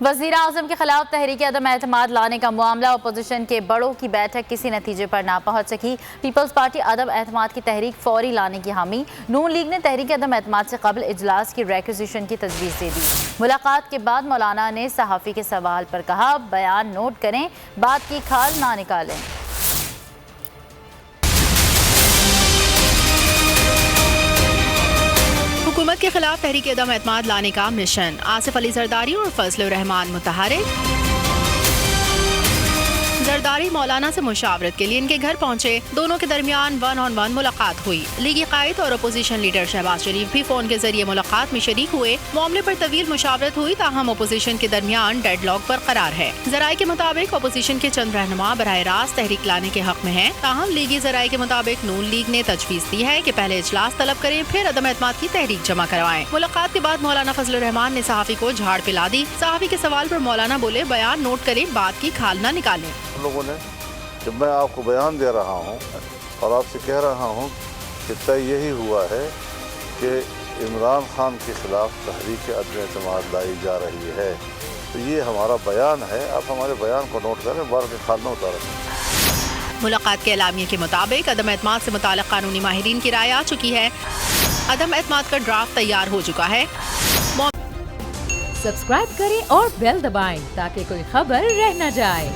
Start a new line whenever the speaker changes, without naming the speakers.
وزیر اعظم کے خلاف تحریک عدم اعتماد لانے کا معاملہ اپوزیشن کے بڑوں کی بیٹھک کسی نتیجے پر نہ پہنچ سکی۔ پیپلز پارٹی عدم اعتماد کی تحریک فوری لانے کی حامی، نون لیگ نے تحریک عدم اعتماد سے قبل اجلاس کی ریکوزیشن کی تجویز دے دی۔ ملاقات کے بعد مولانا نے صحافی کے سوال پر کہا، بیان نوٹ کریں، بات کی کھال نہ نکالیں۔
حکومت کے خلاف تحریک عدم اعتماد لانے کا مشن، آصف علی زرداری اور فضل الرحمان متحرک۔ زرداری مولانا سے مشاورت کے لیے ان کے گھر پہنچے، دونوں کے درمیان 1 on 1 ملاقات ہوئی۔ لیگی قائد اور اپوزیشن لیڈر شہباز شریف بھی فون کے ذریعے ملاقات میں شریک ہوئے۔ معاملے پر طویل مشاورت ہوئی، تاہم اپوزیشن کے درمیان ڈیڈ لاک برقرار ہے۔ ذرائع کے مطابق اپوزیشن کے چند رہنما براہ راست تحریک لانے کے حق میں ہیں، تاہم لیگی ذرائع کے مطابق نون لیگ نے تجویز دی ہے کہ پہلے اجلاس طلب کریں، پھر عدم اعتماد کی تحریک جمع کروائیں۔ ملاقات کے بعد مولانا فضل الرحمان نے صحافی کو جھاڑ پلا دی۔ صحافی کے سوال پر مولانا بولے، بیان نوٹ کریں، بات کی کھال نہ نکالیں۔
لوگوں نے جب میں آپ کو بیان دے رہا ہوں اور آپ سے کہہ رہا ہوں کہ طے یہی ہوا ہے کہ عمران خان کے خلاف تحریک عدم اعتماد لائی جا رہی ہے، تو یہ ہمارا بیان ہے، آپ ہمارے بیان کو نوٹ کریں، بار کے کھال نہ اتاریں۔
ملاقات کے اعلامیے کے مطابق عدم اعتماد سے متعلق قانونی ماہرین کی رائے آ چکی ہے۔ عدم اعتماد کا ڈرافٹ تیار ہو چکا ہے۔
سبسکرائب کریں اور بیل دبائیں تاکہ کوئی خبر رہ نہ جائے۔